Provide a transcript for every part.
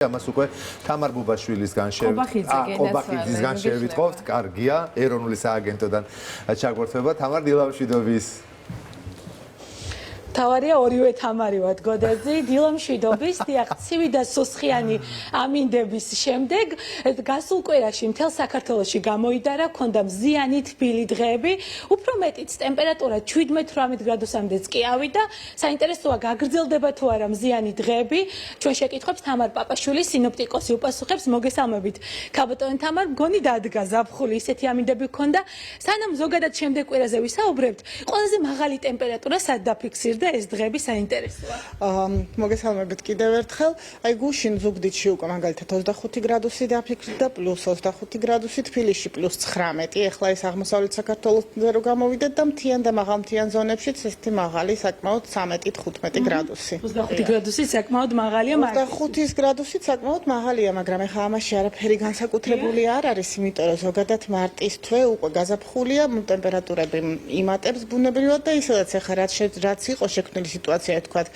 ამას უკვე თამარ ბუბაშვილისგან შევიტყობთ, კარგია, ეროვნული სააგენტოდან ჩაგვერთვება თამარ დილამშვიდობის. თავარია ორივე თამარი ვარ გოდერძი, დილამშვიდობის, დიახ, ცივი და სუსხიანი ამინდების შემდეგ გასულ კვირაში მთელ საქართველოში გამოიდარა, ქონდა მზიანი თბილი დღეები, უფრო მეტიც ტემპერატურა 17-18 გრადუსამდეც კი ავიდა. საინტერესოა გაგრძელდება თუ არა მზიანი დღეები. ჩვენ შეკითხვებს თამარ პაპაშვილი, სინოპტიკოსი უპასუხებს. მოგესალმებით. ქაბატონ თამარ, მგონი დადგა ზაფხული, ისეთი ამინდები ქონდა. სანამ ზოგადად შემდეგ კვირაზე ვისაუბრებთ, ყველაზე მაღალი ტემპერატურა სად დაფიქსირდა? ეს დღეები საინტერესოა. მოგესალმებით კიდევ ერთხელ. აი გუშინ ზუგდიდში უკვე მაგალითად 25 გრადუსი დაფიქსირდა, პლუს 25 გრადუსი, თბილისში პლუს 19. ეხლა ეს აღმოსავლეთ საქართველოსზე რო გამოვიდეთ და მთიან და მაღალმთიან ზონებშიც ესეთი მაღალი საკმაოდ 13-15 გრადუსი. 25 გრადუსი საკმაოდ მაღალია, 25 გრადუსი საკმაოდ მაღალია, მაგრამ ეხლა ამაში არაფერი განსაკუთრებული არ არის, იმიტომ რომ ზოგადად მარტის თვე უკვე გაზაფხულია, ტემპერატურები იმატებს ბუნებრივად და ისედაც ეხლა რაც იყო შექმნილი სიტუაცია, თქვათ,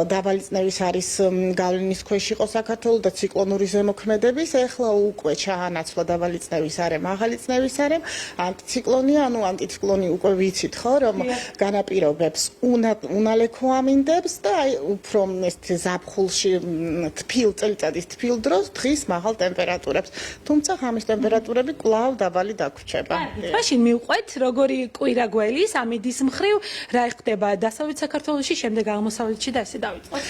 დაბალი წნევის არის გავლენის ქვეშ იყო საქართველოს და ციკლონური ზემოქმედების, ეხლა უკვე ჩაანაცვლა დაბალი წნევის არე, მაღალი წნევის არე, ანტიციკლონია, ანუ ანტიციკლონი უკვე ვიცით, ხო, რომ განაპირობებს უნალექო ამინდებს და აი უფრო ეს ზაფხულში თბილ წელიწადის თბილ დროს დღის მაღალ ტემპერატურებს, თუმცა ღამის ტემპერატურები კვლავ დაბალი დაგვრჩება. მაშინ მივყვეთ, როგორი კვირა გველის ამინდის მხრივ, რა ხდება დასავლეთ საქართველოში, შემდეგ აღმოსავლეთში და ესე დავიწყოთ.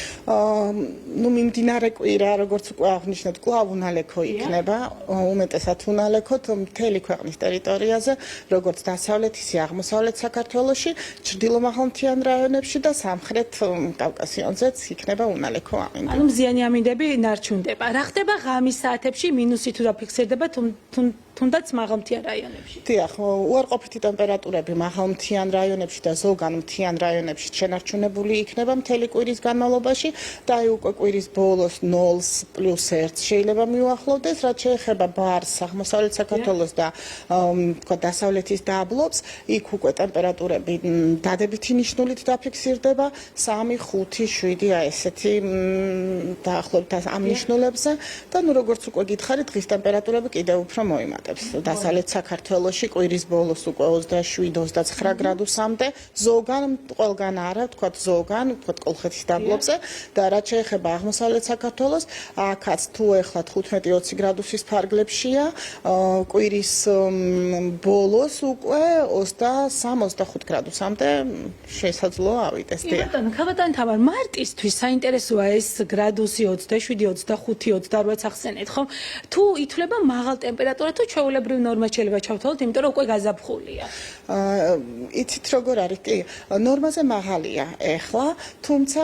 ნუ მიმდინარე კვირა, როგორც უკვე აღნიშნეთ, კვლავ უნალექო იქნება, უმეტესად უნალექოთ მთელი ქვეყნის ტერიტორიაზე, როგორც დასავლეთ, ისე აღმოსავლეთ საქართველოში, ჩრდილო-მაღალმთიან რაიონებში და სამხრეთ კავკასიონზეც იქნება უნალექო ამინდი. ანუ მზიანი ამინდები ნარჩუნდება. რა ხდება ღამის საათებში, მინუსი თუ დაფიქსირდება თუნდაც მაღალმთიან რაიონებში? დიახ, უარყოფითი ტემპერატურები მაღალმთიან რაიონებში და ზოგან მთიან რაიონებში შენარჩუნებული იქნება მთელი კვირის განმავლობაში და აი უკვე კვირის ბოლოს 0-ს პლუს 1-ს შეიძლება მიუახლოვდეს, რაც შეეხება ბარს, აღმოსავლეთ საქართველოს და თქვა დასავლეთის დაბლობს, იქ უკვე ტემპერატურები დადებითი ნიშნულით დაფიქსირდება 3, 5, 7 აი ესეთი დაახლოებით ამ ნიშნულებზე და ნუ როგორც უკვე გითხარით, დღის ტემპერატურები კიდევ უფრო მოიმატება. დასავლეთ საქართველოში კვირის ბოლოს უკვე 27-29 გრადუსამდე, ზოგან ყველგან არა, თქვათ ზოგან, თქვათ კოლხეთის დაბლობზე და რაც შეეხება აღმოსავლეთ საქართველოს, აქაც თუ ეხლა 15-20 გრადუსის ფარგლებშია, კვირის ბოლოს უკვე 23-25 გრადუსამდე შესაძლოა ავიდეს. ქაბატონ თამარ, მარტისთვის საინტერესოა ეს გრადუსი 27, 25, 28 ახსენეთ, ხო? თუ ითვლება მაღალ ტემპერატურა თუ ჩვეულებრივ ნორმა შეიძლება ჩავთვალოთ, იმიტომ რომ უკვე გაზაფხულია. იცით როგორ არის? კი, ნორმაზე მაღალია ეხლა, თუმცა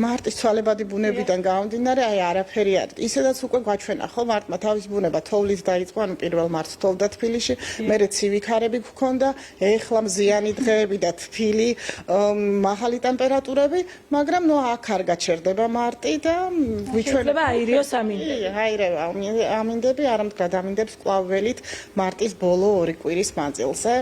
მარტის ცვალებადი ბუნებიდან გამომდინარე, აი არაფერი არის. ისედაც უკვე გვაჩვენა, ხო, მარტმა თავის ბუნება თოვლის დაიწყო, ანუ 1 მარტს თოვდა თბილისში, მერე ცივი ქარები გქონდა, ეხლა მზიანი დღეები და თბილი მაღალი ტემპერატურები, მაგრამ ნუ აქ არ გაჩერდება მარტი და გვიჩვენება აირიოს ამინდები. აირევა ამინდები, არამდგრად ამინდებს კვლავ ველით მარტის ბოლო 2 კვირის მანძილზე.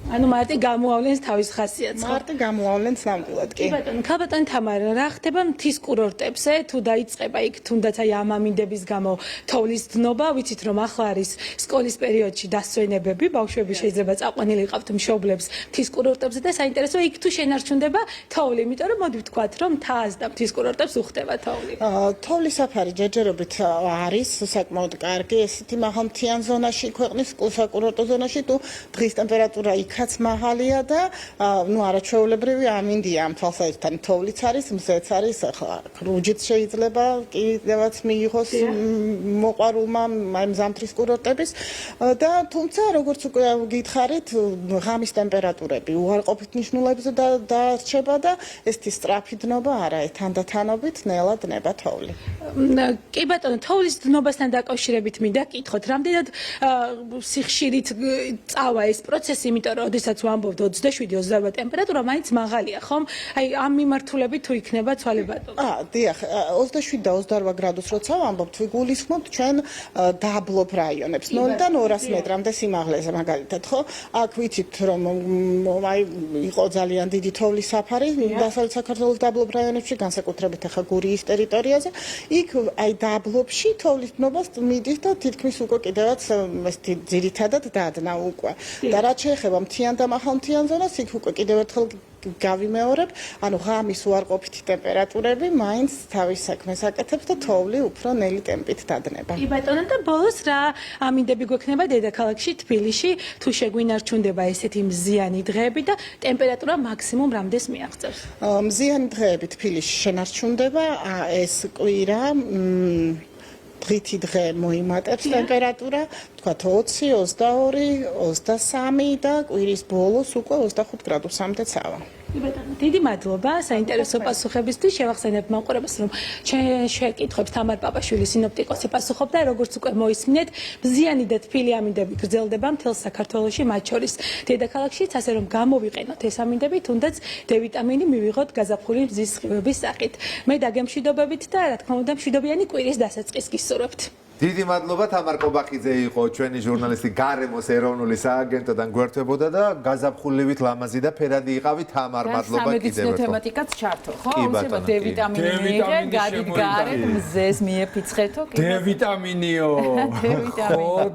ანუ მარტი გამოავლენს თავის ხასიათს, ხო? მარტი გამოავლენს ნამდვილად, კი. ქაბატონ თამარ, რა ხდება მთის კურორტებზე, თუ დაიწყება იქ თუნდაც აი ამ ამინდების გამო თოვლის დნობა, ვიცით რომ ახლა არის სკოლის პერიოდში დასვენებები, ბავშვები შეიძლება წაყვანილი იყავთ მშობლებს მთის კურორტებზე და საინტერესოა იქ თუ შენარჩუნდება თოვლი, იმიტომ რომ მოდი ვთქვათ, რომ მთას და მთის კურორტებს უხდება თოვლი. თოვლის საფარი ჯერჯერობით არის საკმაოდ კარგი, ესეთი მაღალმთიან ზონაში, ქვეყნის საკურორტო ზონაში თუ დღის ტემპერატურა იქაც მაღალია და ნუ არაჩვეულებრივი ამინდია ამ თვალსაზრისით, თოვლიც არის, მზეც არის, ახლა რუჯიც შეიძლება კიდევაც მიიღოს მოყვარულმა აი ზამთრის კურორტების და თუმცა როგორც უკვე გითხარით, ღამის ტემპერატურები უარყოფით ნიშნულებზე დარჩება და ესეთი სწრაფი დნობა არა, თანდათანობით ნელა დნება თოვლი. კი ბატონო, თოვლის დნობასთან დაკავშირებით მინდა კითხოთ, რამდენად სიხშირით წავა ეს პროცესი, იმიტომ რომ როდესაც ვამბობთ 27-28 ტემპერატურა მაინც მაღალია, ხომ? აი ამ მიმართულებით თუ იქნება ცვალებადობა. დიახ, 27 და 28 გრადუს როცა ვამბობთ, ვიგულისხმობთ ჩვენ დაბლობ რაიონებს 0-დან 200 მეტრამდე სიმაღლეზე მაგალითად, ხო? აქ ვიცით რომ აი იყო ძალიან დიდი თოვლის საფარი დასავლეთ საქართველოს დაბლობ რაიონებში, განსაკუთრებით ახლა გურიის ტერიტორიაზე. იქ აი დაბლობში თოვლის დნობას მიდის და თითქმის უკვე კიდევაც ეს ძირითადად დადნა უკვე. და რაც შეეხება მთიან და მაღალმთიან ზონას, იქ უკვე კიდევ ერთხელ გავიმეორებ, ანუ ღამის უარყოფითი ტემპერატურები მაინც თავის საქმეს აკეთებს და თოვლი უფრო ნელი ტემპით დადნება. კი ბატონო და ბოლოს რა ამინდები გვექნება დედაქალაქში თბილისში თუ შეგვინარჩუნდება ესეთი მზიანი დღეები და ტემპერატურა მაქსიმუმ რამდენს მიაღწევს? მზიანი დღეები თბილისში შენარჩუნდება, ეს კვირა დღითი დღე მოიმატებს ტემპერატურა, თქვათ 20, 22, 23 და კვირის ბოლოს უკვე 25 გრადუსამდე წავა. დიდი მადლობა საინტერესო პასუხებისთვის. შევახსენებ მაყურებელს, რომ ჩვენ შეკითხვებს თამარ პაპაშვილი სინოპტიკოსი პასუხობდა, როგორც უკვე მოისმინეთ, მზიანი და თბილი ამინდები გრძელდება მთელ საქართველოში, მათ შორის დედაქალაქშიც, ასე რომ გამოვიყენოთ ეს ამინდები, თუნდაც დ-ვიტამინი მივიღოთ გაზაფხული მზის სხივების სახით. მე დაგემშვიდობებით და რა თქმა უნდა, მშვიდობიანი კვირის დასაწყისს გისურვებთ. დიდი მადლობა თამარ კობახიძე იყო ჩვენი ჟურნალისტი გარემოს ეროვნული სააგენტოდან გვერდებოდა და გაზაფხულივით ლამაზი და ფერადი იყავი თამარ მადლობა კიდევ სამედიცინო ერთხელ თემატიკაც ჩართო, ხო? კი, უნდა ბატონო, კი. დ-ვიტამინი მიიღე, გადით გარეთ, მზეს მიეფიცხეთო, კი. დ-ვიტამინიო. დ-ვიტამინი.